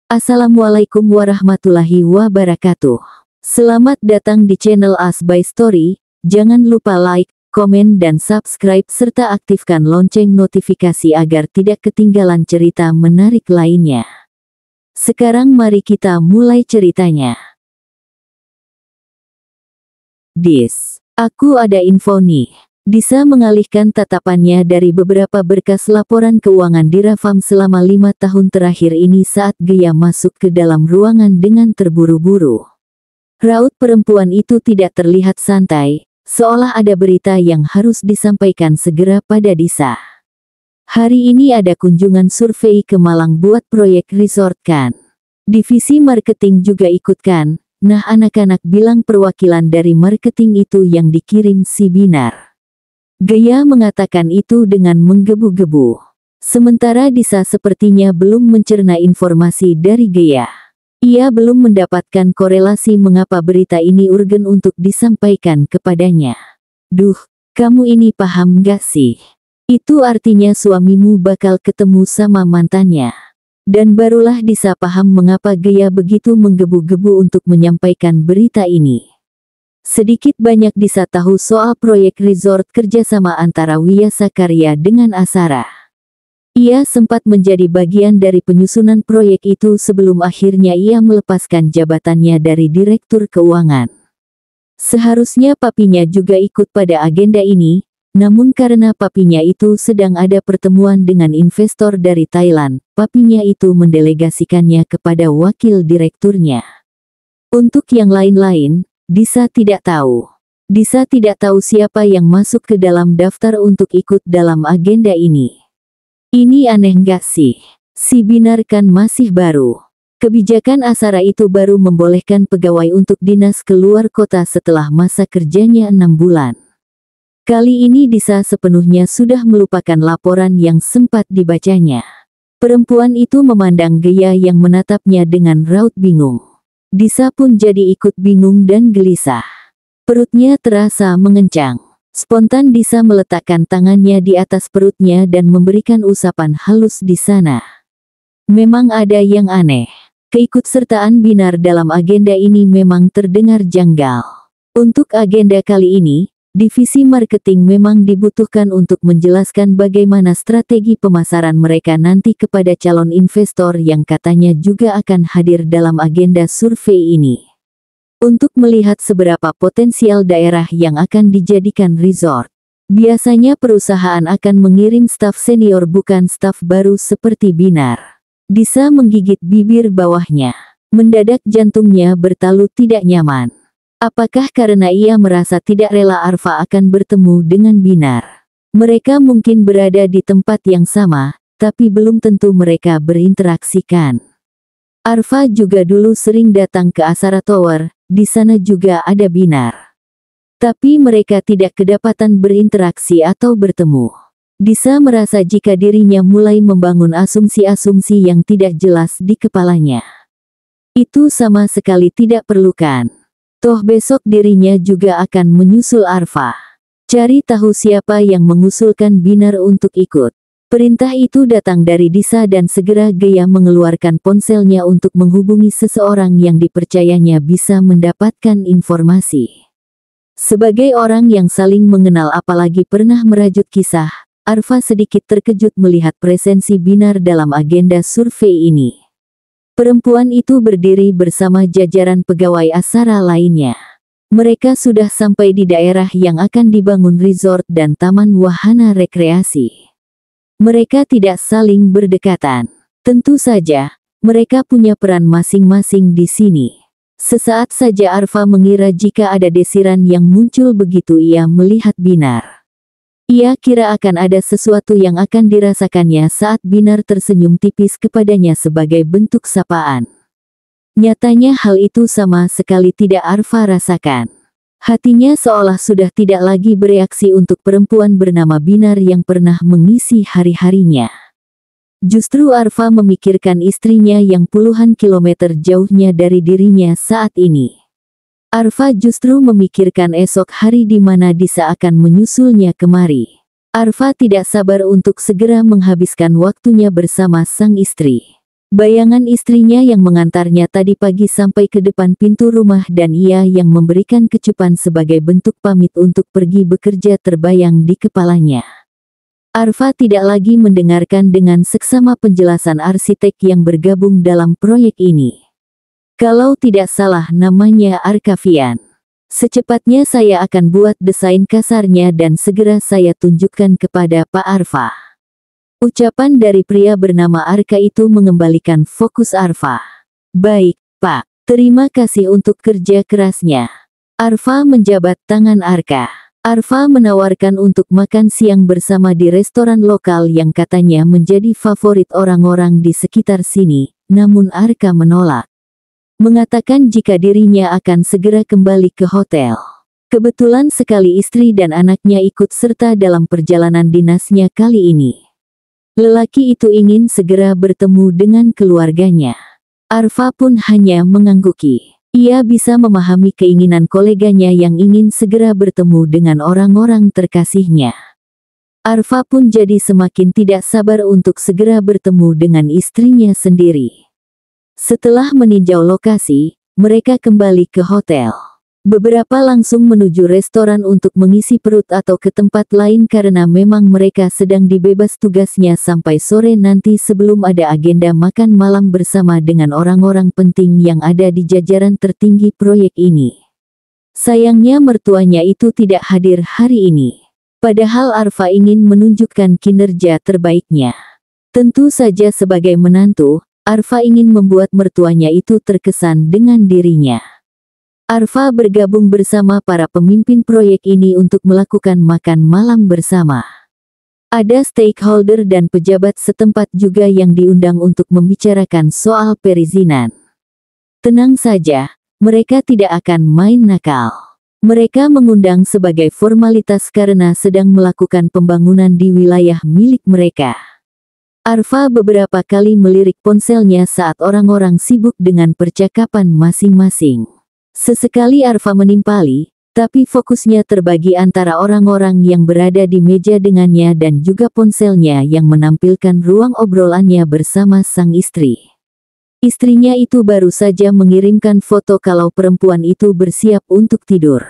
Assalamualaikum warahmatullahi wabarakatuh. Selamat datang di channel As by Story. Jangan lupa like, komen dan subscribe serta aktifkan lonceng notifikasi agar tidak ketinggalan cerita menarik lainnya. Sekarang mari kita mulai ceritanya. Aku ada info nih. Disa mengalihkan tatapannya dari beberapa berkas laporan keuangan Dirafam selama 5 tahun terakhir ini saat Gea masuk ke dalam ruangan dengan terburu-buru. Raut perempuan itu tidak terlihat santai, seolah ada berita yang harus disampaikan segera pada Disa. Hari ini ada kunjungan survei ke Malang buat proyek resort kan. Divisi marketing juga ikut kan. Nah, anak-anak bilang perwakilan dari marketing itu yang dikirim si Binar. Gea mengatakan itu dengan menggebu-gebu. Sementara Disa sepertinya belum mencerna informasi dari Gea. Ia belum mendapatkan korelasi mengapa berita ini urgen untuk disampaikan kepadanya. Duh, kamu ini paham gak sih? Itu artinya suamimu bakal ketemu sama mantannya. Dan barulah Disa paham mengapa Gea begitu menggebu-gebu untuk menyampaikan berita ini. Sedikit banyak Disa tahu soal proyek resort kerjasama antara Wiyasa Karya dengan Asara. Ia sempat menjadi bagian dari penyusunan proyek itu sebelum akhirnya ia melepaskan jabatannya dari Direktur Keuangan. Seharusnya papinya juga ikut pada agenda ini, namun karena papinya itu sedang ada pertemuan dengan investor dari Thailand, papinya itu mendelegasikannya kepada wakil direkturnya. Untuk yang lain-lain, Disa tidak tahu. Disa tidak tahu siapa yang masuk ke dalam daftar untuk ikut dalam agenda ini. Ini aneh nggak sih? Si Binar kan masih baru. Kebijakan Asara itu baru membolehkan pegawai untuk dinas keluar kota setelah masa kerjanya 6 bulan. Kali ini Disa sepenuhnya sudah melupakan laporan yang sempat dibacanya. Perempuan itu memandang Gea yang menatapnya dengan raut bingung. Disa pun jadi ikut bingung dan gelisah. Perutnya terasa mengencang. Spontan Disa meletakkan tangannya di atas perutnya dan memberikan usapan halus di sana. Memang ada yang aneh. Keikutsertaan Binar dalam agenda ini memang terdengar janggal. Untuk agenda kali ini, divisi marketing memang dibutuhkan untuk menjelaskan bagaimana strategi pemasaran mereka nanti kepada calon investor yang katanya juga akan hadir dalam agenda survei ini. Untuk melihat seberapa potensial daerah yang akan dijadikan resort. Biasanya perusahaan akan mengirim staf senior bukan staf baru seperti Binar. Disa menggigit bibir bawahnya. Mendadak jantungnya bertalu tidak nyaman. Apakah karena ia merasa tidak rela Arfa akan bertemu dengan Binar? Mereka mungkin berada di tempat yang sama, tapi belum tentu mereka berinteraksi kan. Arfa juga dulu sering datang ke Asara Tower, di sana juga ada Binar. Tapi mereka tidak kedapatan berinteraksi atau bertemu. Disa merasa jika dirinya mulai membangun asumsi-asumsi yang tidak jelas di kepalanya. Itu sama sekali tidak perlukan. Toh besok dirinya juga akan menyusul Arfa. Cari tahu siapa yang mengusulkan Binar untuk ikut. Perintah itu datang dari Disa dan segera Gea mengeluarkan ponselnya untuk menghubungi seseorang yang dipercayanya bisa mendapatkan informasi. Sebagai orang yang saling mengenal apalagi pernah merajut kisah, Arfa sedikit terkejut melihat presensi Binar dalam agenda survei ini. Perempuan itu berdiri bersama jajaran pegawai Asara lainnya. Mereka sudah sampai di daerah yang akan dibangun resort dan taman wahana rekreasi. Mereka tidak saling berdekatan. Tentu saja, mereka punya peran masing-masing di sini. Sesaat saja Arfa mengira jika ada desiran yang muncul begitu ia melihat Binar. Ia kira akan ada sesuatu yang akan dirasakannya saat Binar tersenyum tipis kepadanya sebagai bentuk sapaan. Nyatanya hal itu sama sekali tidak Arfa rasakan. Hatinya seolah sudah tidak lagi bereaksi untuk perempuan bernama Binar yang pernah mengisi hari-harinya. Justru Arfa memikirkan istrinya yang puluhan kilometer jauhnya dari dirinya saat ini. Arfa justru memikirkan esok hari di mana Disa akan menyusulnya kemari. Arfa tidak sabar untuk segera menghabiskan waktunya bersama sang istri. Bayangan istrinya yang mengantarnya tadi pagi sampai ke depan pintu rumah dan ia yang memberikan kecupan sebagai bentuk pamit untuk pergi bekerja terbayang di kepalanya. Arfa tidak lagi mendengarkan dengan seksama penjelasan arsitek yang bergabung dalam proyek ini. Kalau tidak salah namanya Arkavian. Secepatnya saya akan buat desain kasarnya dan segera saya tunjukkan kepada Pak Arfa. Ucapan dari pria bernama Arka itu mengembalikan fokus Arfa. Baik, Pak. Terima kasih untuk kerja kerasnya. Arfa menjabat tangan Arka. Arfa menawarkan untuk makan siang bersama di restoran lokal yang katanya menjadi favorit orang-orang di sekitar sini, namun Arka menolak. Mengatakan jika dirinya akan segera kembali ke hotel. Kebetulan sekali istri dan anaknya ikut serta dalam perjalanan dinasnya kali ini. Lelaki itu ingin segera bertemu dengan keluarganya. Arfa pun hanya mengangguki. Ia bisa memahami keinginan koleganya yang ingin segera bertemu dengan orang-orang terkasihnya. Arfa pun jadi semakin tidak sabar untuk segera bertemu dengan istrinya sendiri. Setelah meninjau lokasi, mereka kembali ke hotel. Beberapa langsung menuju restoran untuk mengisi perut atau ke tempat lain karena memang mereka sedang dibebas tugasnya sampai sore nanti sebelum ada agenda makan malam bersama dengan orang-orang penting yang ada di jajaran tertinggi proyek ini. Sayangnya mertuanya itu tidak hadir hari ini. Padahal Arfa ingin menunjukkan kinerja terbaiknya. Tentu saja sebagai menantu, Arfa ingin membuat mertuanya itu terkesan dengan dirinya. Arfa bergabung bersama para pemimpin proyek ini untuk melakukan makan malam bersama. Ada stakeholder dan pejabat setempat juga yang diundang untuk membicarakan soal perizinan. Tenang saja, mereka tidak akan main nakal. Mereka mengundang sebagai formalitas karena sedang melakukan pembangunan di wilayah milik mereka. Arfa beberapa kali melirik ponselnya saat orang-orang sibuk dengan percakapan masing-masing. Sesekali Arfa menimpali, tapi fokusnya terbagi antara orang-orang yang berada di meja dengannya dan juga ponselnya yang menampilkan ruang obrolannya bersama sang istri. Istrinya itu baru saja mengirimkan foto kalau perempuan itu bersiap untuk tidur.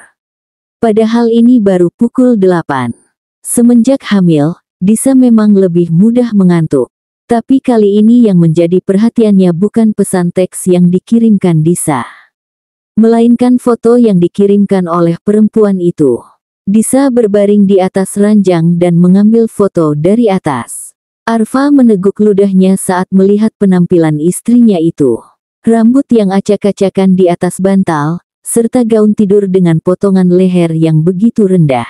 Padahal ini baru pukul 8. Semenjak hamil, Disa memang lebih mudah mengantuk. Tapi kali ini yang menjadi perhatiannya bukan pesan teks yang dikirimkan Disa, melainkan foto yang dikirimkan oleh perempuan itu. Disa berbaring di atas ranjang dan mengambil foto dari atas. Arfa meneguk ludahnya saat melihat penampilan istrinya itu. Rambut yang acak-acakan di atas bantal, serta gaun tidur dengan potongan leher yang begitu rendah.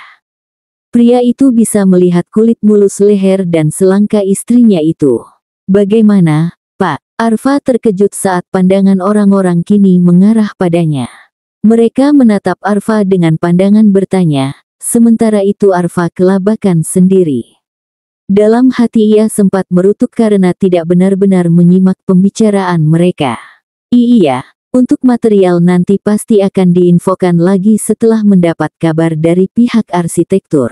Pria itu bisa melihat kulit mulus leher dan selangka istrinya itu. Bagaimana, Pak? Arfa terkejut saat pandangan orang-orang kini mengarah padanya. Mereka menatap Arfa dengan pandangan bertanya, sementara itu Arfa kelabakan sendiri. Dalam hati ia sempat merutuk karena tidak benar-benar menyimak pembicaraan mereka. Iya, untuk material nanti pasti akan diinfokan lagi setelah mendapat kabar dari pihak arsitektur.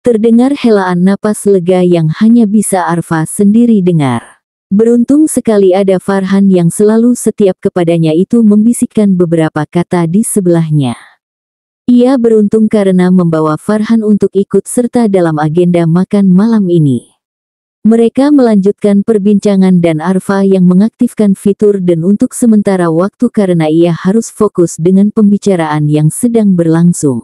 Terdengar helaan napas lega yang hanya bisa Arfa sendiri dengar. Beruntung sekali ada Farhan yang selalu setiap kepadanya itu membisikkan beberapa kata di sebelahnya. Ia beruntung karena membawa Farhan untuk ikut serta dalam agenda makan malam ini. Mereka melanjutkan perbincangan dan Arfa yang mengaktifkan fitur dan untuk sementara waktu karena ia harus fokus dengan pembicaraan yang sedang berlangsung.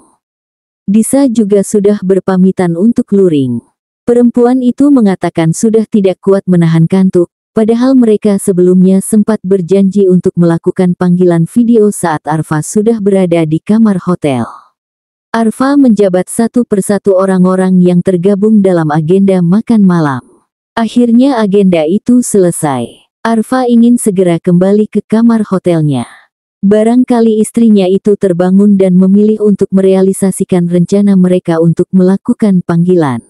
Disa juga sudah berpamitan untuk luring. Perempuan itu mengatakan sudah tidak kuat menahan kantuk. Padahal mereka sebelumnya sempat berjanji untuk melakukan panggilan video saat Arfa sudah berada di kamar hotel. Arfa menjabat satu persatu orang-orang yang tergabung dalam agenda makan malam. Akhirnya agenda itu selesai. Arfa ingin segera kembali ke kamar hotelnya. Barangkali istrinya itu terbangun dan memilih untuk merealisasikan rencana mereka untuk melakukan panggilan.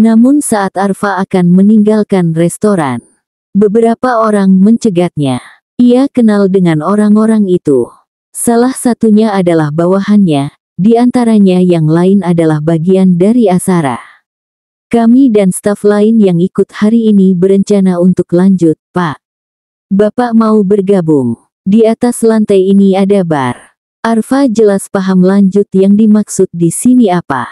Namun saat Arfa akan meninggalkan restoran, beberapa orang mencegatnya. Ia kenal dengan orang-orang itu. Salah satunya adalah bawahannya, di antaranya yang lain adalah bagian dari Asara. Kami dan staf lain yang ikut hari ini berencana untuk lanjut, Pak. Bapak mau bergabung? Di atas lantai ini ada bar. Arfa jelas paham lanjut yang dimaksud di sini apa.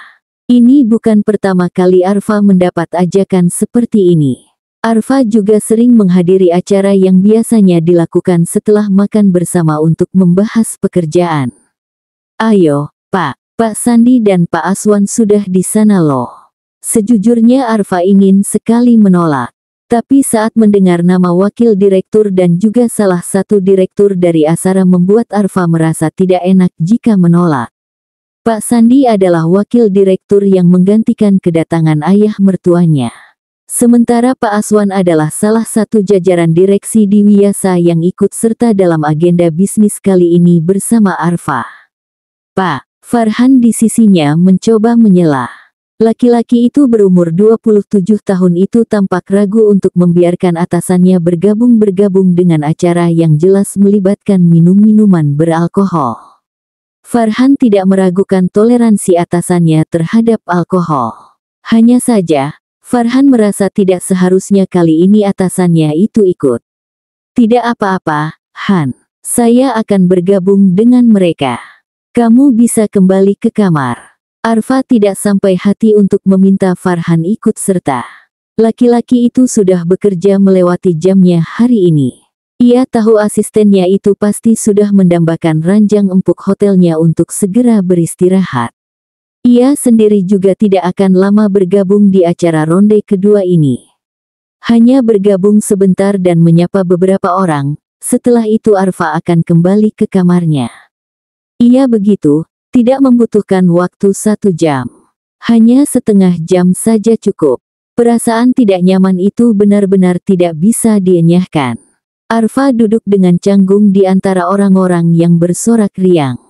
Ini bukan pertama kali Arfa mendapat ajakan seperti ini. Arfa juga sering menghadiri acara yang biasanya dilakukan setelah makan bersama untuk membahas pekerjaan. Ayo, Pak. Pak Sandi dan Pak Aswan sudah di sana loh. Sejujurnya Arfa ingin sekali menolak. Tapi saat mendengar nama wakil direktur dan juga salah satu direktur dari Asara membuat Arfa merasa tidak enak jika menolak. Pak Sandi adalah wakil direktur yang menggantikan kedatangan ayah mertuanya. Sementara Pak Aswan adalah salah satu jajaran direksi di Wiyasa yang ikut serta dalam agenda bisnis kali ini bersama Arfa. Pak, Farhan di sisinya mencoba menyela. Laki-laki itu berumur 27 tahun itu tampak ragu untuk membiarkan atasannya bergabung dengan acara yang jelas melibatkan minum-minuman beralkohol. Farhan tidak meragukan toleransi atasannya terhadap alkohol. Hanya saja, Farhan merasa tidak seharusnya kali ini atasannya itu ikut. Tidak apa-apa, Han. Saya akan bergabung dengan mereka. Kamu bisa kembali ke kamar. Arfa tidak sampai hati untuk meminta Farhan ikut serta. Laki-laki itu sudah bekerja melewati jamnya hari ini. Ia tahu asistennya itu pasti sudah mendambakan ranjang empuk hotelnya untuk segera beristirahat. Ia sendiri juga tidak akan lama bergabung di acara ronde kedua ini. Hanya bergabung sebentar dan menyapa beberapa orang, setelah itu Arfa akan kembali ke kamarnya. Ia begitu. Tidak membutuhkan waktu 1 jam. Hanya setengah jam saja cukup. Perasaan tidak nyaman itu benar-benar tidak bisa dienyahkan. Arfa duduk dengan canggung di antara orang-orang yang bersorak riang.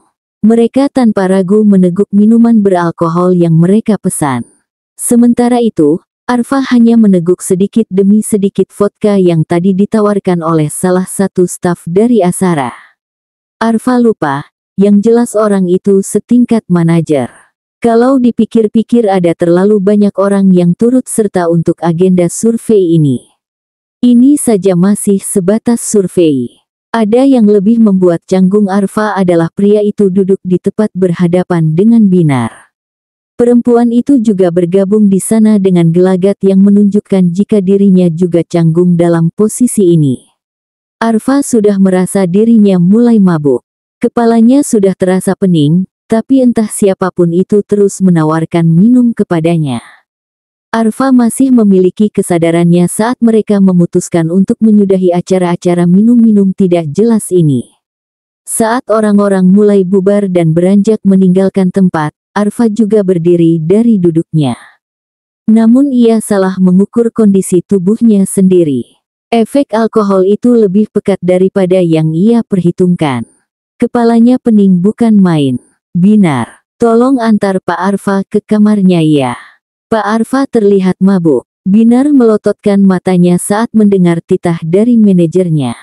Mereka tanpa ragu meneguk minuman beralkohol yang mereka pesan. Sementara itu, Arfa hanya meneguk sedikit demi sedikit vodka yang tadi ditawarkan oleh salah satu staf dari Asara. Arfa lupa. Yang jelas orang itu setingkat manajer. Kalau dipikir-pikir ada terlalu banyak orang yang turut serta untuk agenda survei ini. Ini saja masih sebatas survei. Ada yang lebih membuat canggung Arfa adalah pria itu duduk di tepat berhadapan dengan Binar. Perempuan itu juga bergabung di sana dengan gelagat yang menunjukkan jika dirinya juga canggung dalam posisi ini. Arfa sudah merasa dirinya mulai mabuk. Kepalanya sudah terasa pening, tapi entah siapapun itu terus menawarkan minum kepadanya. Arfa masih memiliki kesadarannya saat mereka memutuskan untuk menyudahi acara-acara minum-minum tidak jelas ini. Saat orang-orang mulai bubar dan beranjak meninggalkan tempat, Arfa juga berdiri dari duduknya. Namun ia salah mengukur kondisi tubuhnya sendiri. Efek alkohol itu lebih pekat daripada yang ia perhitungkan. Kepalanya pening bukan main. Binar, tolong antar Pak Arfa ke kamarnya ya. Pak Arfa terlihat mabuk. Binar melototkan matanya saat mendengar titah dari manajernya.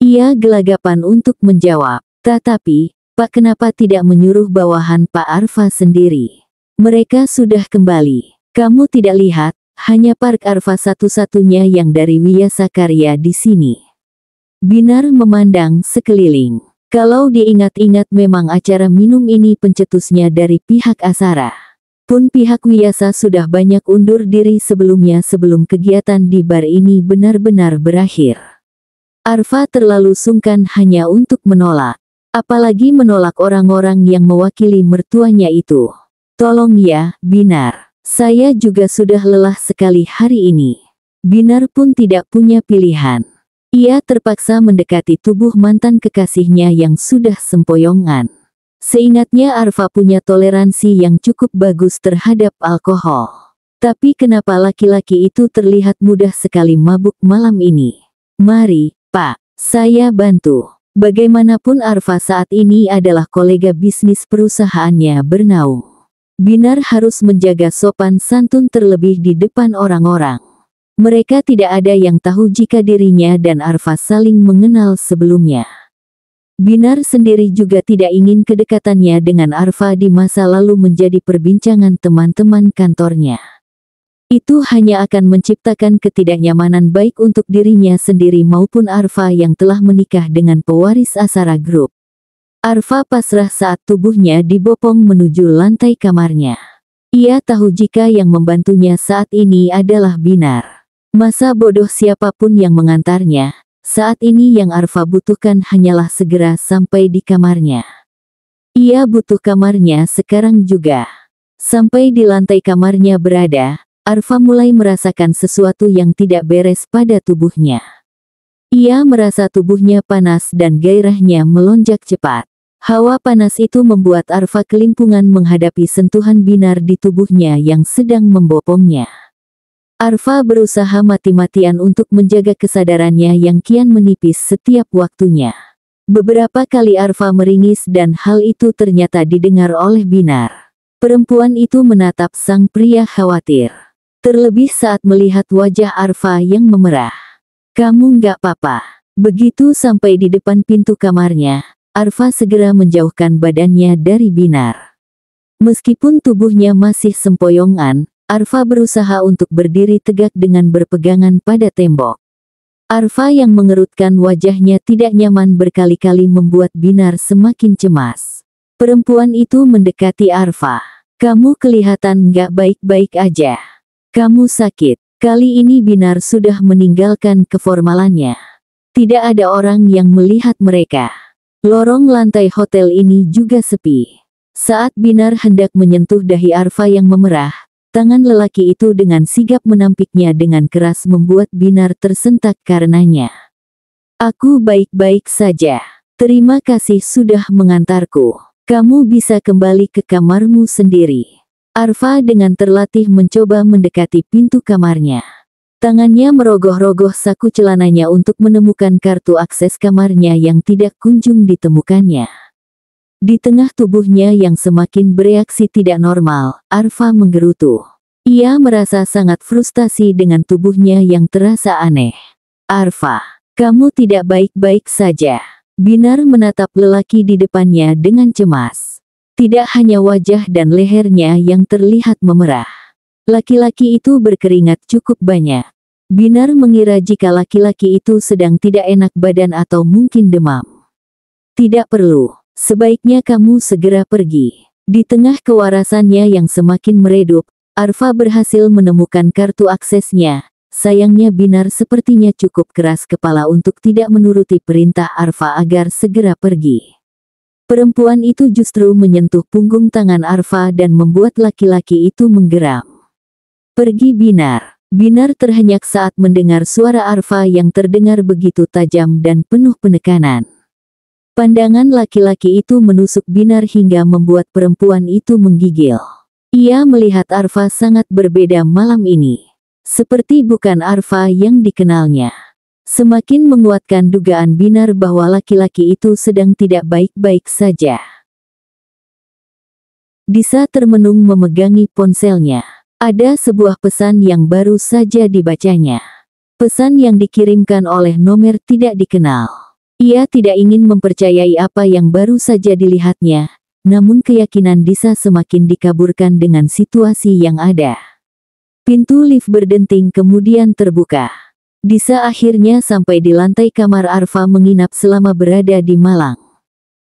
Ia gelagapan untuk menjawab. Tetapi, Pak kenapa tidak menyuruh bawahan Pak Arfa sendiri? Mereka sudah kembali. Kamu tidak lihat, hanya Park Arfa satu-satunya yang dari Wiyasa Karya di sini. Binar memandang sekeliling. Kalau diingat-ingat memang acara minum ini pencetusnya dari pihak Asara. Pun pihak Wiyasa sudah banyak undur diri sebelumnya sebelum kegiatan di bar ini benar-benar berakhir. Arfa terlalu sungkan hanya untuk menolak. Apalagi menolak orang-orang yang mewakili mertuanya itu. Tolong ya, Binar. Saya juga sudah lelah sekali hari ini. Binar pun tidak punya pilihan. Ia terpaksa mendekati tubuh mantan kekasihnya yang sudah sempoyongan. Seingatnya Arfa punya toleransi yang cukup bagus terhadap alkohol. Tapi kenapa laki-laki itu terlihat mudah sekali mabuk malam ini? Mari, Pak, saya bantu. Bagaimanapun Arfa saat ini adalah kolega bisnis perusahaannya bernaung. Binar harus menjaga sopan santun terlebih di depan orang-orang. Mereka tidak ada yang tahu jika dirinya dan Arfa saling mengenal sebelumnya. Binar sendiri juga tidak ingin kedekatannya dengan Arfa di masa lalu menjadi perbincangan teman-teman kantornya. Itu hanya akan menciptakan ketidaknyamanan baik untuk dirinya sendiri maupun Arfa yang telah menikah dengan pewaris Asara Group. Arfa pasrah saat tubuhnya dibopong menuju lantai kamarnya. Ia tahu jika yang membantunya saat ini adalah Binar. Masa bodoh siapapun yang mengantarnya, saat ini yang Arfa butuhkan hanyalah segera sampai di kamarnya. Ia butuh kamarnya sekarang juga. Sampai di lantai kamarnya berada, Arfa mulai merasakan sesuatu yang tidak beres pada tubuhnya. Ia merasa tubuhnya panas dan gairahnya melonjak cepat. Hawa panas itu membuat Arfa kelimpungan menghadapi sentuhan Binar di tubuhnya yang sedang membopongnya. Arfa berusaha mati-matian untuk menjaga kesadarannya yang kian menipis setiap waktunya. Beberapa kali Arfa meringis dan hal itu ternyata didengar oleh Binar. Perempuan itu menatap sang pria khawatir. Terlebih saat melihat wajah Arfa yang memerah. "Kamu nggak apa-apa?" Begitu sampai di depan pintu kamarnya, Arfa segera menjauhkan badannya dari Binar. Meskipun tubuhnya masih sempoyongan, Arfa berusaha untuk berdiri tegak dengan berpegangan pada tembok. Arfa yang mengerutkan wajahnya tidak nyaman berkali-kali membuat Binar semakin cemas. Perempuan itu mendekati Arfa. "Kamu kelihatan nggak baik-baik aja. Kamu sakit." Kali ini Binar sudah meninggalkan keformalannya. Tidak ada orang yang melihat mereka. Lorong lantai hotel ini juga sepi. Saat Binar hendak menyentuh dahi Arfa yang memerah, tangan lelaki itu dengan sigap menampiknya dengan keras membuat Binar tersentak karenanya. "Aku baik-baik saja. Terima kasih sudah mengantarku. Kamu bisa kembali ke kamarmu sendiri." Arfa dengan terlatih mencoba mendekati pintu kamarnya. Tangannya merogoh-rogoh saku celananya untuk menemukan kartu akses kamarnya yang tidak kunjung ditemukannya. Di tengah tubuhnya yang semakin bereaksi tidak normal, Arfa menggerutu. Ia merasa sangat frustasi dengan tubuhnya yang terasa aneh. "Arfa, kamu tidak baik-baik saja." Binar menatap lelaki di depannya dengan cemas. Tidak hanya wajah dan lehernya yang terlihat memerah. Laki-laki itu berkeringat cukup banyak. Binar mengira jika laki-laki itu sedang tidak enak badan atau mungkin demam. "Tidak perlu. Sebaiknya kamu segera pergi." Di tengah kewarasannya yang semakin meredup, Arfa berhasil menemukan kartu aksesnya. Sayangnya Binar sepertinya cukup keras kepala untuk tidak menuruti perintah Arfa agar segera pergi. Perempuan itu justru menyentuh punggung tangan Arfa dan membuat laki-laki itu menggeram. "Pergi Binar." Binar terhenyak saat mendengar suara Arfa yang terdengar begitu tajam dan penuh penekanan. Pandangan laki-laki itu menusuk Binar hingga membuat perempuan itu menggigil. Ia melihat Arfa sangat berbeda malam ini. Seperti bukan Arfa yang dikenalnya. Semakin menguatkan dugaan Binar bahwa laki-laki itu sedang tidak baik-baik saja. Disa termenung memegangi ponselnya. Ada sebuah pesan yang baru saja dibacanya. Pesan yang dikirimkan oleh nomor tidak dikenal. Ia tidak ingin mempercayai apa yang baru saja dilihatnya, namun keyakinan Disa semakin dikaburkan dengan situasi yang ada. Pintu lift berdenting kemudian terbuka. Disa akhirnya sampai di lantai kamar Arfa menginap selama berada di Malang.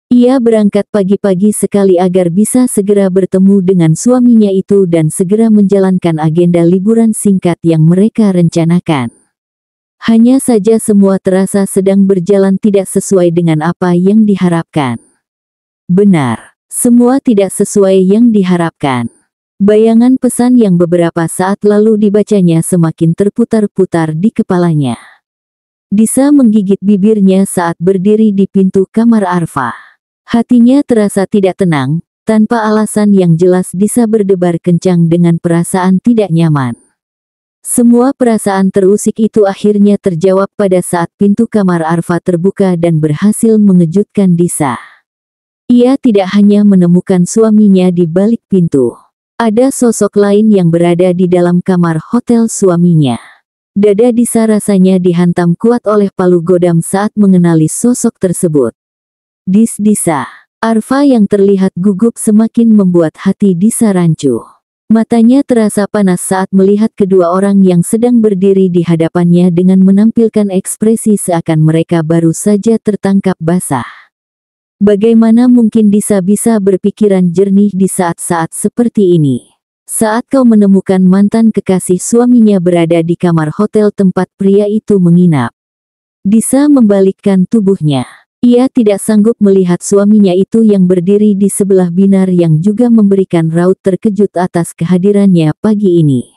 Ia berangkat pagi-pagi sekali agar bisa segera bertemu dengan suaminya itu dan segera menjalankan agenda liburan singkat yang mereka rencanakan. Hanya saja semua terasa sedang berjalan tidak sesuai dengan apa yang diharapkan. Benar, semua tidak sesuai yang diharapkan. Bayangan pesan yang beberapa saat lalu dibacanya semakin terputar-putar di kepalanya. Disa menggigit bibirnya saat berdiri di pintu kamar Arfa. Hatinya terasa tidak tenang, tanpa alasan yang jelas Disa berdebar kencang dengan perasaan tidak nyaman. Semua perasaan terusik itu akhirnya terjawab pada saat pintu kamar Arfa terbuka dan berhasil mengejutkan Disa. Ia tidak hanya menemukan suaminya di balik pintu. Ada sosok lain yang berada di dalam kamar hotel suaminya. Dada Disa rasanya dihantam kuat oleh palu godam saat mengenali sosok tersebut. Disa. Arfa yang terlihat gugup semakin membuat hati Disa rancu. Matanya terasa panas saat melihat kedua orang yang sedang berdiri di hadapannya dengan menampilkan ekspresi seakan mereka baru saja tertangkap basah. Bagaimana mungkin Disa bisa berpikiran jernih di saat-saat seperti ini? Saat kau menemukan mantan kekasih suaminya berada di kamar hotel tempat pria itu menginap. Disa membalikkan tubuhnya. Ia tidak sanggup melihat suaminya itu yang berdiri di sebelah Binar yang juga memberikan raut terkejut atas kehadirannya pagi ini.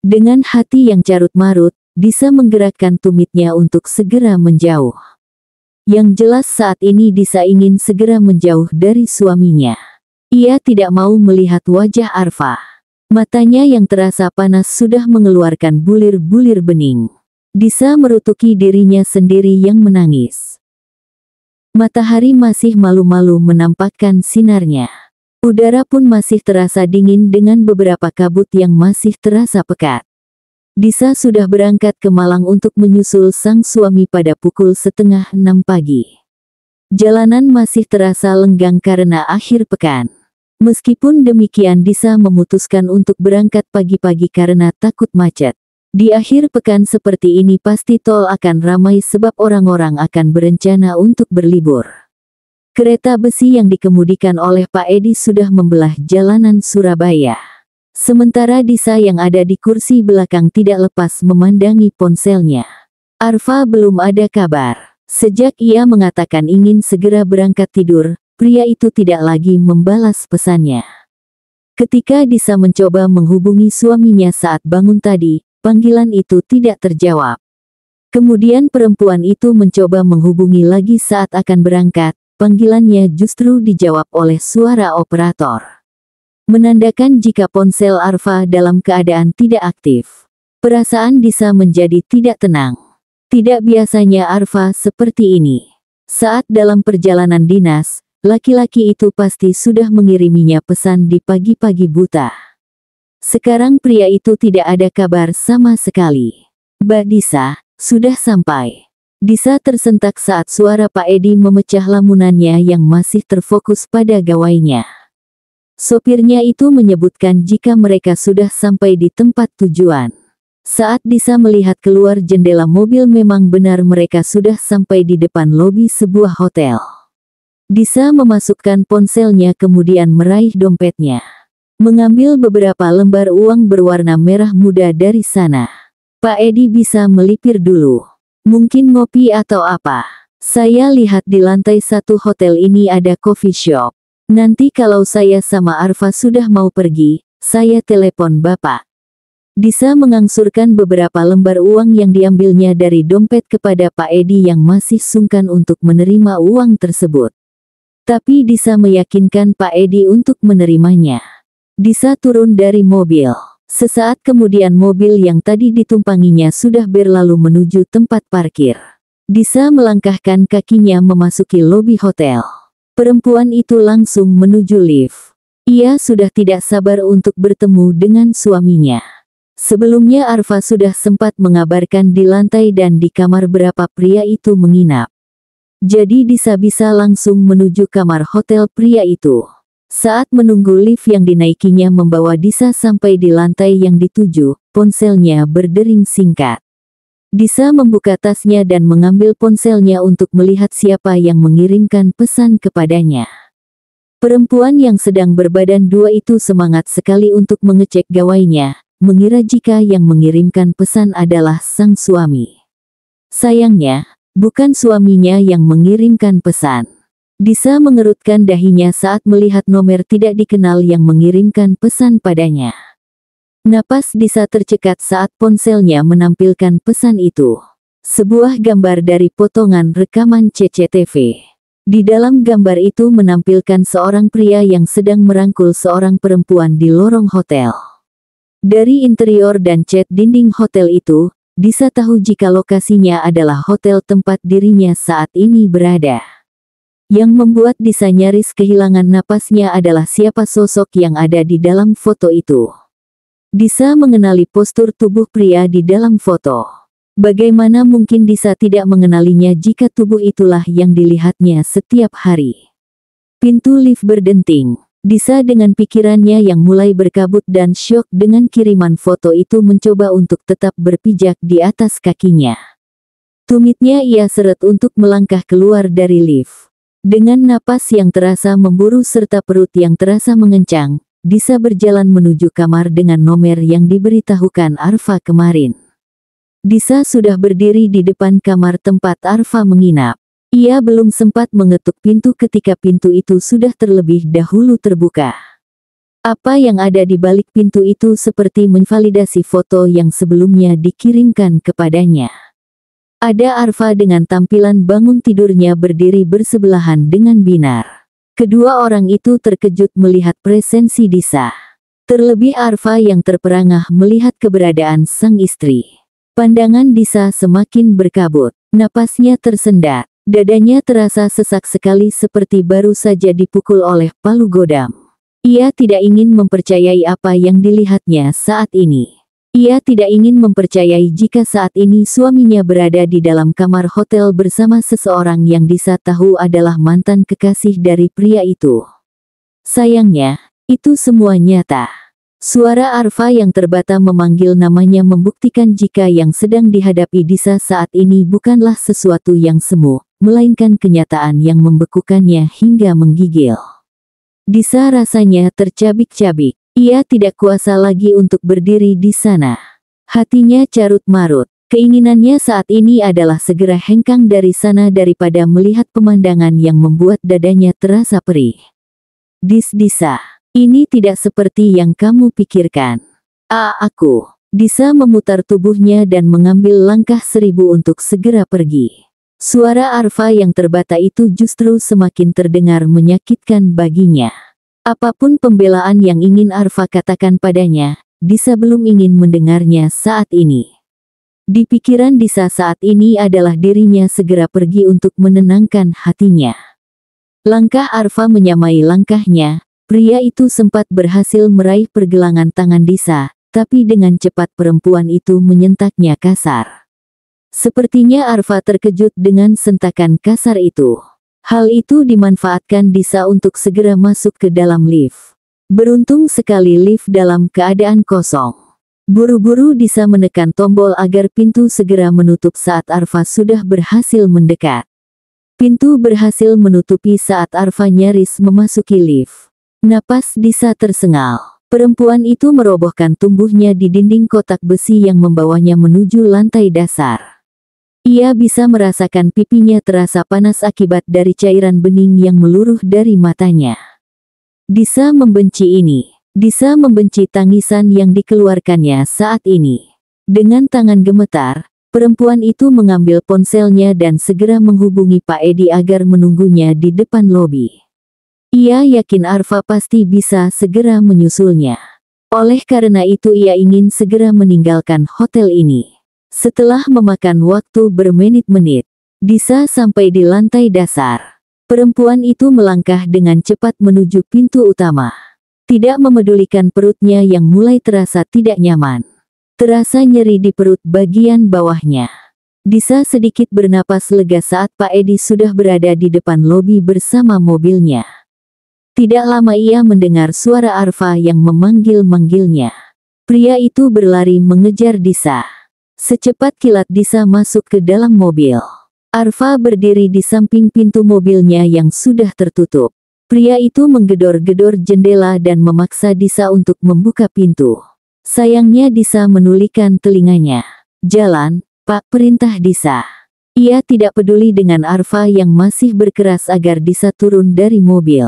Dengan hati yang carut-marut, Disa menggerakkan tumitnya untuk segera menjauh. Yang jelas saat ini Disa ingin segera menjauh dari suaminya. Ia tidak mau melihat wajah Arfa. Matanya yang terasa panas sudah mengeluarkan bulir-bulir bening. Disa merutuki dirinya sendiri yang menangis. Matahari masih malu-malu menampakkan sinarnya. Udara pun masih terasa dingin dengan beberapa kabut yang masih terasa pekat. Disa sudah berangkat ke Malang untuk menyusul sang suami pada pukul 5:30 pagi. Jalanan masih terasa lenggang karena akhir pekan. Meskipun demikian Disa memutuskan untuk berangkat pagi-pagi karena takut macet. Di akhir pekan seperti ini pasti tol akan ramai sebab orang-orang akan berencana untuk berlibur. Kereta besi yang dikemudikan oleh Pak Edi sudah membelah jalanan Surabaya. Sementara Disa yang ada di kursi belakang tidak lepas memandangi ponselnya. Arfa belum ada kabar. Sejak ia mengatakan ingin segera berangkat tidur, pria itu tidak lagi membalas pesannya. Ketika Disa mencoba menghubungi suaminya saat bangun tadi, panggilan itu tidak terjawab. Kemudian perempuan itu mencoba menghubungi lagi saat akan berangkat, panggilannya justru dijawab oleh suara operator. Menandakan jika ponsel Arfa dalam keadaan tidak aktif. Perasaan Disa menjadi tidak tenang. Tidak biasanya Arfa seperti ini. Saat dalam perjalanan dinas, laki-laki itu pasti sudah mengiriminya pesan di pagi-pagi buta. Sekarang pria itu tidak ada kabar sama sekali. Mbak Disa, sudah sampai. Disa tersentak saat suara Pak Edi memecah lamunannya yang masih terfokus pada gawainya. Sopirnya itu menyebutkan jika mereka sudah sampai di tempat tujuan. Saat Disa melihat keluar jendela mobil memang benar mereka sudah sampai di depan lobi sebuah hotel. Disa memasukkan ponselnya kemudian meraih dompetnya. Mengambil beberapa lembar uang berwarna merah muda dari sana. Pak Edi bisa melipir dulu. Mungkin ngopi atau apa. Saya lihat di lantai 1 hotel ini ada coffee shop. Nanti kalau saya sama Arfa sudah mau pergi, saya telepon Bapak. Disa mengangsurkan beberapa lembar uang yang diambilnya dari dompet kepada Pak Edi yang masih sungkan untuk menerima uang tersebut. Tapi Disa meyakinkan Pak Edi untuk menerimanya. Disa turun dari mobil. Sesaat kemudian mobil yang tadi ditumpanginya sudah berlalu menuju tempat parkir. Disa melangkahkan kakinya memasuki lobi hotel. Perempuan itu langsung menuju lift. Ia sudah tidak sabar untuk bertemu dengan suaminya. Sebelumnya Arfa sudah sempat mengabarkan di lantai dan di kamar berapa pria itu menginap. Jadi Disa bisa langsung menuju kamar hotel pria itu. Saat menunggu lift yang dinaikinya membawa Disa sampai di lantai yang dituju, ponselnya berdering singkat. Disa membuka tasnya dan mengambil ponselnya untuk melihat siapa yang mengirimkan pesan kepadanya. Perempuan yang sedang berbadan dua itu semangat sekali untuk mengecek gawainya, mengira jika yang mengirimkan pesan adalah sang suami. Sayangnya, bukan suaminya yang mengirimkan pesan. Disa mengerutkan dahinya saat melihat nomor tidak dikenal yang mengirimkan pesan padanya. Napas Disa tercekat saat ponselnya menampilkan pesan itu. Sebuah gambar dari potongan rekaman CCTV. Di dalam gambar itu menampilkan seorang pria yang sedang merangkul seorang perempuan di lorong hotel. Dari interior dan cat dinding hotel itu, Disa tahu jika lokasinya adalah hotel tempat dirinya saat ini berada. Yang membuat Disa nyaris kehilangan napasnya adalah siapa sosok yang ada di dalam foto itu. Disa mengenali postur tubuh pria di dalam foto. Bagaimana mungkin Disa tidak mengenalinya jika tubuh itulah yang dilihatnya setiap hari. Pintu lift berdenting. Disa dengan pikirannya yang mulai berkabut dan syok dengan kiriman foto itu mencoba untuk tetap berpijak di atas kakinya. Tumitnya ia seret untuk melangkah keluar dari lift. Dengan napas yang terasa memburu serta perut yang terasa mengencang, Disa berjalan menuju kamar dengan nomor yang diberitahukan Arfa kemarin. Disa sudah berdiri di depan kamar tempat Arfa menginap. Ia belum sempat mengetuk pintu ketika pintu itu sudah terlebih dahulu terbuka. Apa yang ada di balik pintu itu seperti menvalidasi foto yang sebelumnya dikirimkan kepadanya. Ada Arfa dengan tampilan bangun tidurnya berdiri bersebelahan dengan Binar. Kedua orang itu terkejut melihat presensi Disa. Terlebih Arfa yang terperangah melihat keberadaan sang istri. Pandangan Disa semakin berkabut, napasnya tersendat. Dadanya terasa sesak sekali seperti baru saja dipukul oleh palu godam. Ia tidak ingin mempercayai apa yang dilihatnya saat ini. Ia tidak ingin mempercayai jika saat ini suaminya berada di dalam kamar hotel bersama seseorang yang Disa tahu adalah mantan kekasih dari pria itu. Sayangnya, itu semua nyata. Suara Arfa yang terbata memanggil namanya membuktikan jika yang sedang dihadapi Disa saat ini bukanlah sesuatu yang semu, melainkan kenyataan yang membekukannya hingga menggigil. Disa rasanya tercabik-cabik. Ia tidak kuasa lagi untuk berdiri di sana. Hatinya carut-marut. Keinginannya saat ini adalah segera hengkang dari sana daripada melihat pemandangan yang membuat dadanya terasa perih. Disa. Ini tidak seperti yang kamu pikirkan. Aku. Disa memutar tubuhnya dan mengambil langkah 1000 untuk segera pergi. Suara Arfa yang terbata itu justru semakin terdengar menyakitkan baginya. Apapun pembelaan yang ingin Arfa katakan padanya, Disa belum ingin mendengarnya saat ini. Di pikiran Disa saat ini adalah dirinya segera pergi untuk menenangkan hatinya. Langkah Arfa menyamai langkahnya. Pria itu sempat berhasil meraih pergelangan tangan Disa, tapi dengan cepat perempuan itu menyentaknya kasar. Sepertinya Arfa terkejut dengan sentakan kasar itu. Hal itu dimanfaatkan Disa untuk segera masuk ke dalam lift. Beruntung sekali lift dalam keadaan kosong. Buru-buru Disa menekan tombol agar pintu segera menutup saat Arfa sudah berhasil mendekat. Pintu berhasil menutupi saat Arfa nyaris memasuki lift. Napas Disa tersengal. Perempuan itu merobohkan tubuhnya di dinding kotak besi yang membawanya menuju lantai dasar. Ia bisa merasakan pipinya terasa panas akibat dari cairan bening yang meluruh dari matanya. Disa membenci ini. Disa membenci tangisan yang dikeluarkannya saat ini. Dengan tangan gemetar, perempuan itu mengambil ponselnya dan segera menghubungi Pak Edi agar menunggunya di depan lobi. Ia yakin Arfa pasti bisa segera menyusulnya. Oleh karena itu ia ingin segera meninggalkan hotel ini. Setelah memakan waktu bermenit-menit, Disa sampai di lantai dasar. Perempuan itu melangkah dengan cepat menuju pintu utama. Tidak memedulikan perutnya yang mulai terasa tidak nyaman. Terasa nyeri di perut bagian bawahnya. Disa sedikit bernapas lega saat Pak Edi sudah berada di depan lobi bersama mobilnya. Tidak lama ia mendengar suara Arfa yang memanggil-manggilnya. Pria itu berlari mengejar Disa. Secepat kilat Disa masuk ke dalam mobil. Arfa berdiri di samping pintu mobilnya yang sudah tertutup. Pria itu menggedor-gedor jendela dan memaksa Disa untuk membuka pintu. Sayangnya Disa menulikan telinganya. "Jalan, Pak," perintah Disa. Ia tidak peduli dengan Arfa yang masih berkeras agar Disa turun dari mobil.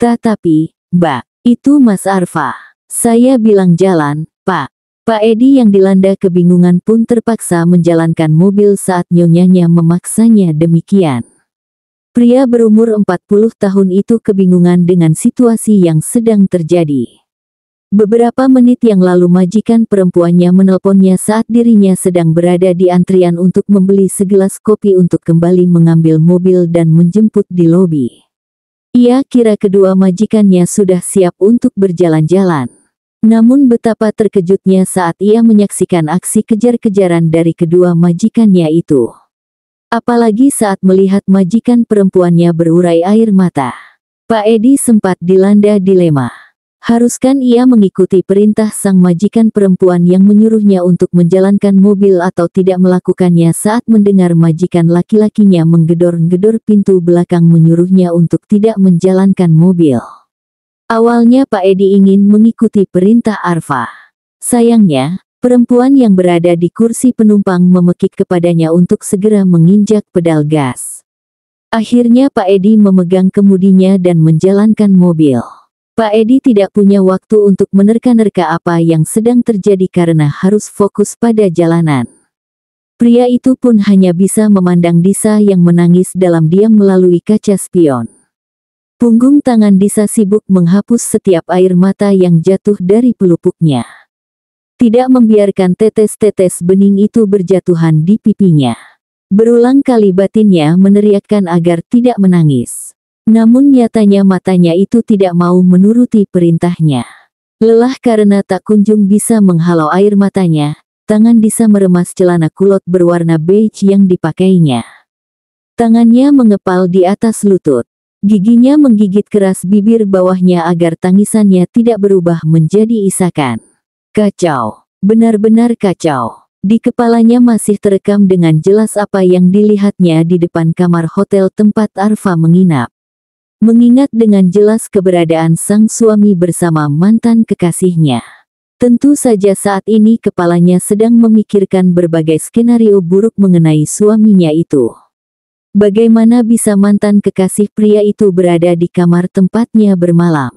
"Tetapi, Mbak, itu Mas Arfa. Saya bilang jalan, Pak." Pak Edi yang dilanda kebingungan pun terpaksa menjalankan mobil saat nyonyanya memaksanya demikian. Pria berumur 40 tahun itu kebingungan dengan situasi yang sedang terjadi. Beberapa menit yang lalu majikan perempuannya menelponnya saat dirinya sedang berada di antrian untuk membeli segelas kopi untuk kembali mengambil mobil dan menjemput di lobi. Ia kira kedua majikannya sudah siap untuk berjalan-jalan. Namun betapa terkejutnya saat ia menyaksikan aksi kejar-kejaran dari kedua majikannya itu. Apalagi saat melihat majikan perempuannya berurai air mata. Pak Edi sempat dilanda dilema. Haruskan ia mengikuti perintah sang majikan perempuan yang menyuruhnya untuk menjalankan mobil atau tidak melakukannya saat mendengar majikan laki-lakinya menggedor-gedor pintu belakang menyuruhnya untuk tidak menjalankan mobil. Awalnya Pak Edi ingin mengikuti perintah Arfa. Sayangnya, perempuan yang berada di kursi penumpang memekik kepadanya untuk segera menginjak pedal gas. Akhirnya Pak Edi memegang kemudinya dan menjalankan mobil. Pak Edi tidak punya waktu untuk menerka-nerka apa yang sedang terjadi karena harus fokus pada jalanan. Pria itu pun hanya bisa memandang Disa yang menangis dalam diam melalui kaca spion. Punggung tangan Disa sibuk menghapus setiap air mata yang jatuh dari pelupuknya. Tidak membiarkan tetes-tetes bening itu berjatuhan di pipinya. Berulang kali batinnya meneriakkan agar tidak menangis. Namun nyatanya matanya itu tidak mau menuruti perintahnya. Lelah karena tak kunjung bisa menghalau air matanya, tangan Disa meremas celana kulot berwarna beige yang dipakainya. Tangannya mengepal di atas lutut. Giginya menggigit keras bibir bawahnya agar tangisannya tidak berubah menjadi isakan. Kacau. Benar-benar kacau. Di kepalanya masih terekam dengan jelas apa yang dilihatnya di depan kamar hotel tempat Arfa menginap. Mengingat dengan jelas keberadaan sang suami bersama mantan kekasihnya. Tentu saja saat ini kepalanya sedang memikirkan berbagai skenario buruk mengenai suaminya itu. Bagaimana bisa mantan kekasih pria itu berada di kamar tempatnya bermalam?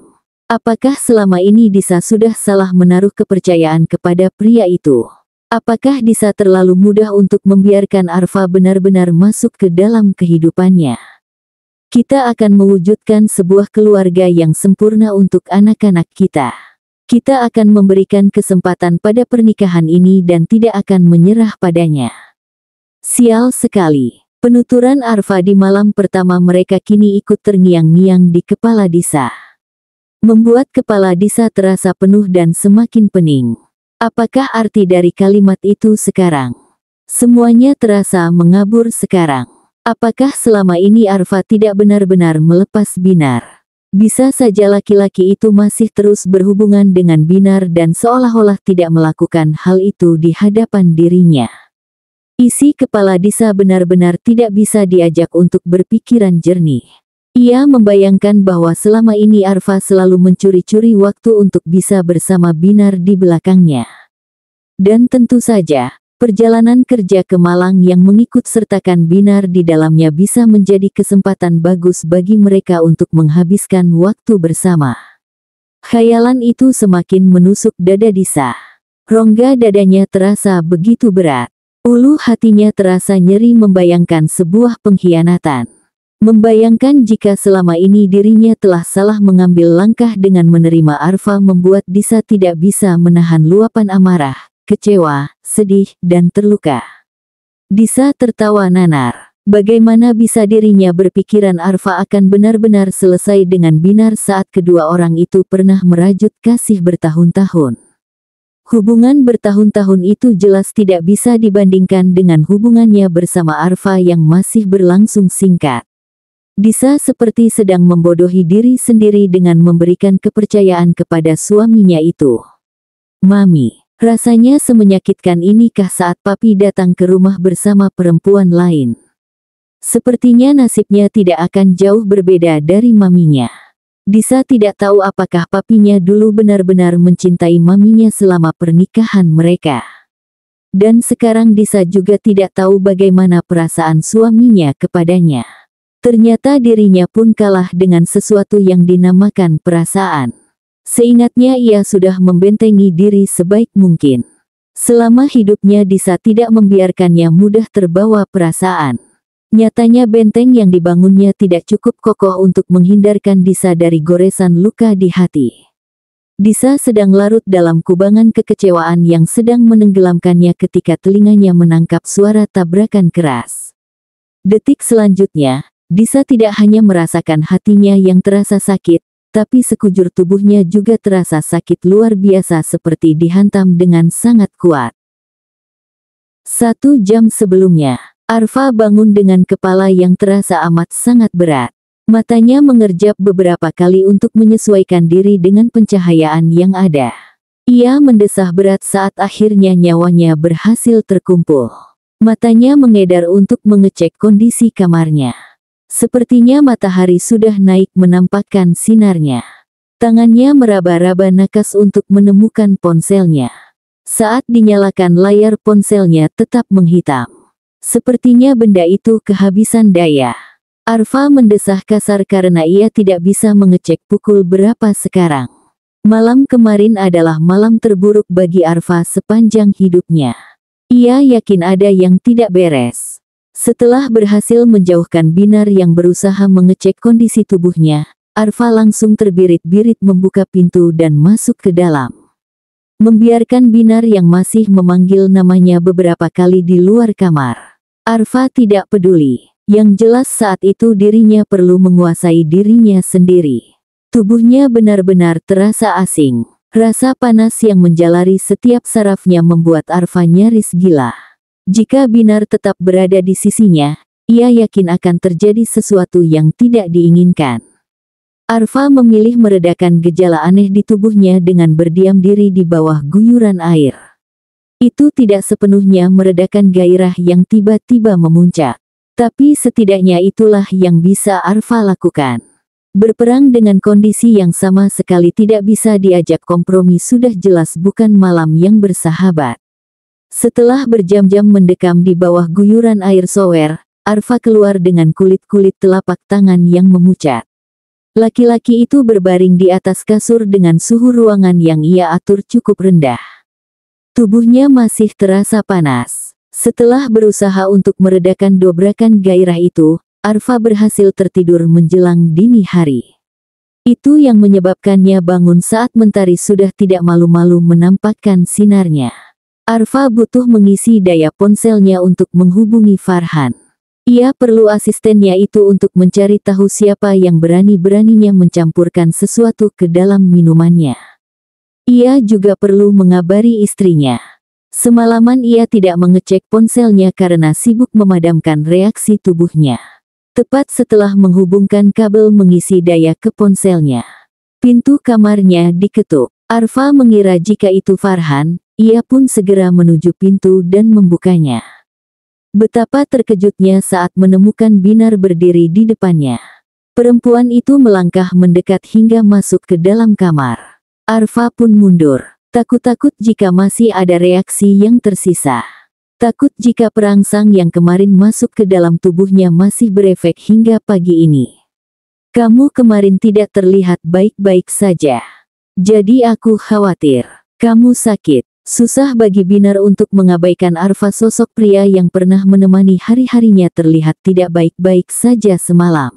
Apakah selama ini Disa sudah salah menaruh kepercayaan kepada pria itu? Apakah Disa terlalu mudah untuk membiarkan Arfa benar-benar masuk ke dalam kehidupannya? Kita akan mewujudkan sebuah keluarga yang sempurna untuk anak-anak kita. Kita akan memberikan kesempatan pada pernikahan ini dan tidak akan menyerah padanya. Sial sekali. Penuturan Arfa di malam pertama mereka kini ikut terngiang-ngiang di kepala Disa. Membuat kepala Disa terasa penuh dan semakin pening. Apakah arti dari kalimat itu sekarang? Semuanya terasa mengabur sekarang. Apakah selama ini Arfa tidak benar-benar melepas Binar? Bisa saja laki-laki itu masih terus berhubungan dengan Binar dan seolah-olah tidak melakukan hal itu di hadapan dirinya. Isi kepala Disa benar-benar tidak bisa diajak untuk berpikiran jernih. Ia membayangkan bahwa selama ini Arfa selalu mencuri-curi waktu untuk bisa bersama Binar di belakangnya. Dan tentu saja, perjalanan kerja ke Malang yang mengikut sertakan Binar di dalamnya bisa menjadi kesempatan bagus bagi mereka untuk menghabiskan waktu bersama. Khayalan itu semakin menusuk dada Disa. Rongga dadanya terasa begitu berat. Ulu hatinya terasa nyeri membayangkan sebuah pengkhianatan. Membayangkan jika selama ini dirinya telah salah mengambil langkah dengan menerima Arfa membuat Disa tidak bisa menahan luapan amarah, kecewa, sedih, dan terluka. Disa tertawa nanar. Bagaimana bisa dirinya berpikiran Arfa akan benar-benar selesai dengan Binar saat kedua orang itu pernah merajut kasih bertahun-tahun. Hubungan bertahun-tahun itu jelas tidak bisa dibandingkan dengan hubungannya bersama Arfa yang masih berlangsung singkat. Disa seperti sedang membodohi diri sendiri dengan memberikan kepercayaan kepada suaminya itu. Mami. Rasanya semenyakitkan inikah saat papi datang ke rumah bersama perempuan lain. Sepertinya nasibnya tidak akan jauh berbeda dari maminya. Disa tidak tahu apakah papinya dulu benar-benar mencintai maminya selama pernikahan mereka. Dan sekarang Disa juga tidak tahu bagaimana perasaan suaminya kepadanya. Ternyata dirinya pun kalah dengan sesuatu yang dinamakan perasaan. Seingatnya ia sudah membentengi diri sebaik mungkin. Selama hidupnya Disa tidak membiarkannya mudah terbawa perasaan. Nyatanya benteng yang dibangunnya tidak cukup kokoh untuk menghindarkan Disa dari goresan luka di hati. Disa sedang larut dalam kubangan kekecewaan yang sedang menenggelamkannya ketika telinganya menangkap suara tabrakan keras. Detik selanjutnya, Disa tidak hanya merasakan hatinya yang terasa sakit, tapi sekujur tubuhnya juga terasa sakit luar biasa seperti dihantam dengan sangat kuat. 1 jam sebelumnya, Arfa bangun dengan kepala yang terasa amat sangat berat. Matanya mengerjap beberapa kali untuk menyesuaikan diri dengan pencahayaan yang ada. Ia mendesah berat saat akhirnya nyawanya berhasil terkumpul. Matanya mengedar untuk mengecek kondisi kamarnya. Sepertinya matahari sudah naik menampakkan sinarnya. Tangannya meraba-raba nakas untuk menemukan ponselnya. Saat dinyalakan layar ponselnya tetap menghitam. Sepertinya benda itu kehabisan daya. Arfa mendesah kasar karena ia tidak bisa mengecek pukul berapa sekarang. Malam kemarin adalah malam terburuk bagi Arfa sepanjang hidupnya. Ia yakin ada yang tidak beres. Setelah berhasil menjauhkan Binar yang berusaha mengecek kondisi tubuhnya, Arfa langsung terbirit-birit membuka pintu dan masuk ke dalam. Membiarkan Binar yang masih memanggil namanya beberapa kali di luar kamar. Arfa tidak peduli. Yang jelas saat itu dirinya perlu menguasai dirinya sendiri. Tubuhnya benar-benar terasa asing. Rasa panas yang menjalari setiap sarafnya membuat Arfa nyaris gila. Jika Binar tetap berada di sisinya, ia yakin akan terjadi sesuatu yang tidak diinginkan. Arfa memilih meredakan gejala aneh di tubuhnya dengan berdiam diri di bawah guyuran air. Itu tidak sepenuhnya meredakan gairah yang tiba-tiba memuncak. Tapi setidaknya itulah yang bisa Arfa lakukan. Berperang dengan kondisi yang sama sekali tidak bisa diajak kompromi sudah jelas bukan malam yang bersahabat. Setelah berjam-jam mendekam di bawah guyuran air shower, Arfa keluar dengan kulit-kulit telapak tangan yang memucat. Laki-laki itu berbaring di atas kasur dengan suhu ruangan yang ia atur cukup rendah. Tubuhnya masih terasa panas. Setelah berusaha untuk meredakan dobrakan gairah itu, Arfa berhasil tertidur menjelang dini hari. Itu yang menyebabkannya bangun saat mentari sudah tidak malu-malu menampakkan sinarnya. Arfa butuh mengisi daya ponselnya untuk menghubungi Farhan. Ia perlu asistennya itu untuk mencari tahu siapa yang berani-beraninya mencampurkan sesuatu ke dalam minumannya. Ia juga perlu mengabari istrinya. Semalaman ia tidak mengecek ponselnya karena sibuk memadamkan reaksi tubuhnya. Tepat setelah menghubungkan kabel mengisi daya ke ponselnya, pintu kamarnya diketuk. Arfa mengira jika itu Farhan, ia pun segera menuju pintu dan membukanya. Betapa terkejutnya saat menemukan Binar berdiri di depannya. Perempuan itu melangkah mendekat hingga masuk ke dalam kamar. Arfa pun mundur. Takut-takut jika masih ada reaksi yang tersisa. Takut jika perangsang yang kemarin masuk ke dalam tubuhnya masih berefek hingga pagi ini. Kamu kemarin tidak terlihat baik-baik saja. Jadi aku khawatir. Kamu sakit. Susah bagi Binar untuk mengabaikan Arfa, sosok pria yang pernah menemani hari-harinya terlihat tidak baik-baik saja semalam.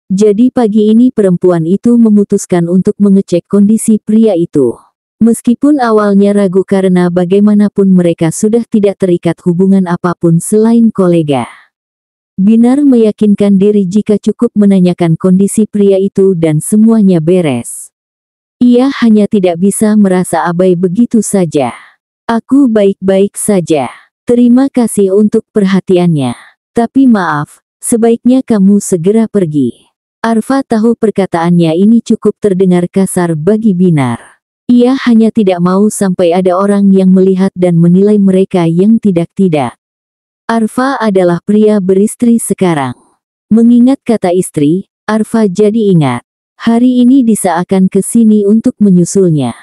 Jadi pagi ini perempuan itu memutuskan untuk mengecek kondisi pria itu. Meskipun awalnya ragu karena bagaimanapun mereka sudah tidak terikat hubungan apapun selain kolega. Binar meyakinkan diri jika cukup menanyakan kondisi pria itu dan semuanya beres. Ia hanya tidak bisa merasa abai begitu saja. Aku baik-baik saja. Terima kasih untuk perhatiannya. Tapi maaf, sebaiknya kamu segera pergi. Arfa tahu perkataannya ini cukup terdengar kasar bagi Binar. Ia hanya tidak mau sampai ada orang yang melihat dan menilai mereka yang tidak-tidak. Arfa adalah pria beristri sekarang. Mengingat kata istri, Arfa jadi ingat. Hari ini Disa akan ke sini untuk menyusulnya.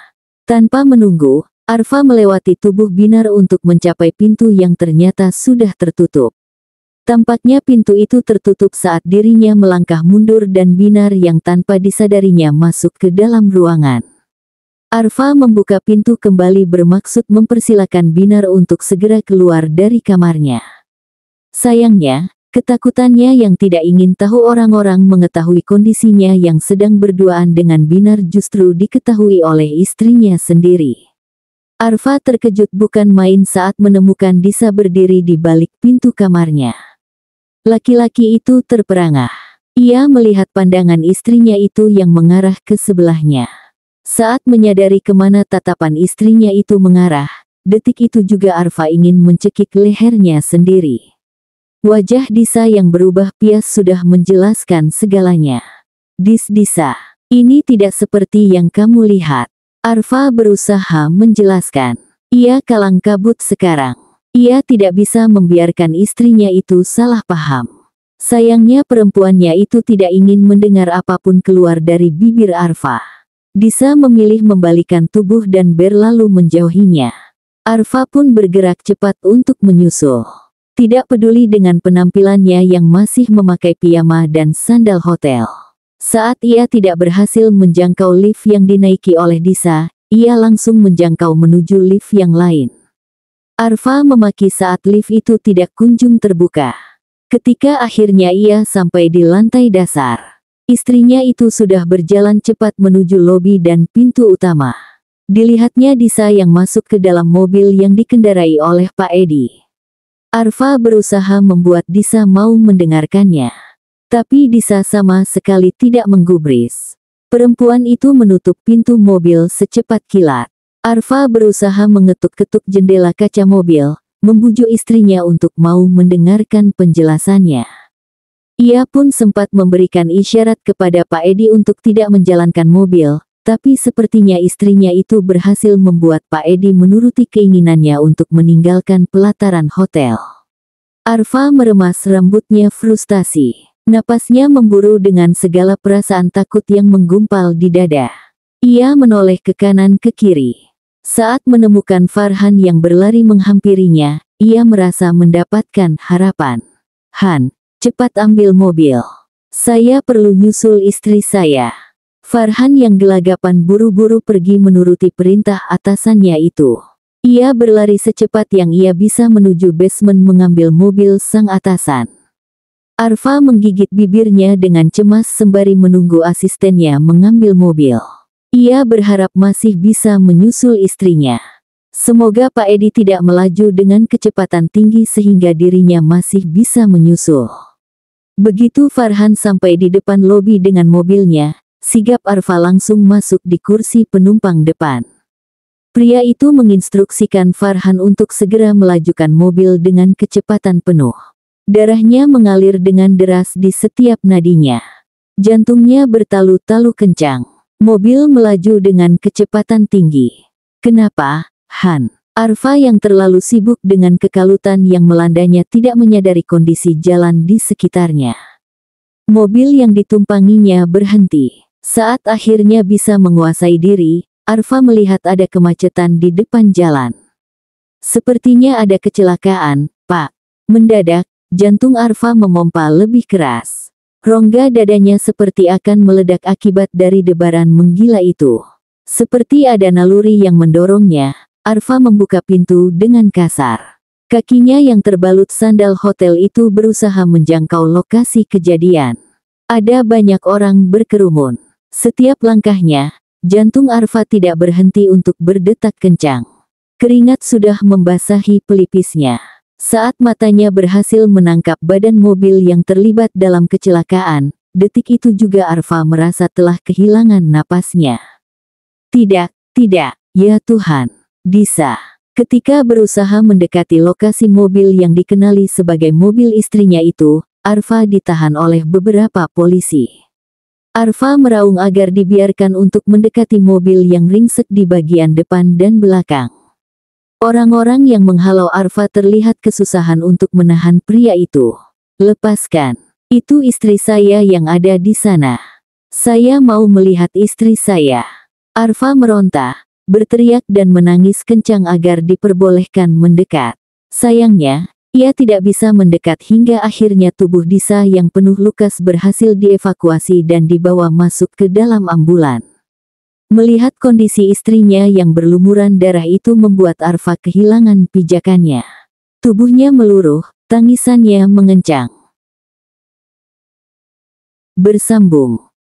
Tanpa menunggu, Arfa melewati tubuh Binar untuk mencapai pintu yang ternyata sudah tertutup. Tampaknya pintu itu tertutup saat dirinya melangkah mundur dan Binar yang tanpa disadarinya masuk ke dalam ruangan. Arfa membuka pintu kembali bermaksud mempersilakan Binar untuk segera keluar dari kamarnya. Sayangnya, ketakutannya yang tidak ingin tahu orang-orang mengetahui kondisinya yang sedang berduaan dengan Binar justru diketahui oleh istrinya sendiri. Arfa terkejut bukan main saat menemukan Disa berdiri di balik pintu kamarnya. Laki-laki itu terperangah. Ia melihat pandangan istrinya itu yang mengarah ke sebelahnya. Saat menyadari kemana tatapan istrinya itu mengarah, detik itu juga Arfa ingin mencekik lehernya sendiri. Wajah Disa yang berubah pias sudah menjelaskan segalanya. Disa, ini tidak seperti yang kamu lihat. Arfa berusaha menjelaskan. Ia kalang kabut sekarang. Ia tidak bisa membiarkan istrinya itu salah paham. Sayangnya perempuannya itu tidak ingin mendengar apapun keluar dari bibir Arfa. Disa memilih membalikan tubuh dan berlalu menjauhinya. Arfa pun bergerak cepat untuk menyusul. Tidak peduli dengan penampilannya yang masih memakai piyama dan sandal hotel. Saat ia tidak berhasil menjangkau lift yang dinaiki oleh Disa, ia langsung menjangkau menuju lift yang lain. Arfa memaki saat lift itu tidak kunjung terbuka. Ketika akhirnya ia sampai di lantai dasar, istrinya itu sudah berjalan cepat menuju lobi dan pintu utama. Dilihatnya Disa yang masuk ke dalam mobil yang dikendarai oleh Pak Edi. Arfa berusaha membuat Disa mau mendengarkannya. Tapi Disa sama sekali tidak menggubris. Perempuan itu menutup pintu mobil secepat kilat. Arfa berusaha mengetuk-ketuk jendela kaca mobil, membujuk istrinya untuk mau mendengarkan penjelasannya. Ia pun sempat memberikan isyarat kepada Pak Edi untuk tidak menjalankan mobil, tapi sepertinya istrinya itu berhasil membuat Pak Edi menuruti keinginannya untuk meninggalkan pelataran hotel. Arfa meremas rambutnya frustasi. Napasnya memburu dengan segala perasaan takut yang menggumpal di dada. Ia menoleh ke kanan ke kiri. Saat menemukan Farhan yang berlari menghampirinya, ia merasa mendapatkan harapan. Han, cepat ambil mobil. Saya perlu nyusul istri saya. Farhan yang gelagapan buru-buru pergi menuruti perintah atasannya itu. Ia berlari secepat yang ia bisa menuju basement mengambil mobil sang atasan. Arfa menggigit bibirnya dengan cemas sembari menunggu asistennya mengambil mobil. Ia berharap masih bisa menyusul istrinya. Semoga Pak Edi tidak melaju dengan kecepatan tinggi sehingga dirinya masih bisa menyusul. Begitu Farhan sampai di depan lobi dengan mobilnya, sigap Arfa langsung masuk di kursi penumpang depan. Pria itu menginstruksikan Farhan untuk segera melajukan mobil dengan kecepatan penuh. Darahnya mengalir dengan deras di setiap nadinya. Jantungnya bertalu-talu kencang. Mobil melaju dengan kecepatan tinggi. Kenapa, Han? Arfa yang terlalu sibuk dengan kekalutan yang melandanya tidak menyadari kondisi jalan di sekitarnya. Mobil yang ditumpanginya berhenti. Saat akhirnya bisa menguasai diri, Arfa melihat ada kemacetan di depan jalan. Sepertinya ada kecelakaan, Pak. Mendadak, jantung Arfa memompa lebih keras. Rongga dadanya seperti akan meledak akibat dari debaran menggila itu. Seperti ada naluri yang mendorongnya, Arfa membuka pintu dengan kasar. Kakinya yang terbalut sandal hotel itu berusaha menjangkau lokasi kejadian. Ada banyak orang berkerumun. Setiap langkahnya, jantung Arfa tidak berhenti untuk berdetak kencang. Keringat sudah membasahi pelipisnya. Saat matanya berhasil menangkap badan mobil yang terlibat dalam kecelakaan, detik itu juga Arfa merasa telah kehilangan napasnya. Tidak, ya Tuhan. Disa. Ketika berusaha mendekati lokasi mobil yang dikenali sebagai mobil istrinya itu, Arfa ditahan oleh beberapa polisi. Arfa meraung agar dibiarkan untuk mendekati mobil yang ringsek di bagian depan dan belakang. Orang-orang yang menghalau Arfa terlihat kesusahan untuk menahan pria itu. Lepaskan. Itu istri saya yang ada di sana. Saya mau melihat istri saya. Arfa meronta, berteriak dan menangis kencang agar diperbolehkan mendekat. Sayangnya, ia tidak bisa mendekat hingga akhirnya tubuh Disa yang penuh lukas berhasil dievakuasi dan dibawa masuk ke dalam ambulan. Melihat kondisi istrinya yang berlumuran darah itu membuat Arfa kehilangan pijakannya. Tubuhnya meluruh, tangisannya mengencang. Bersambung.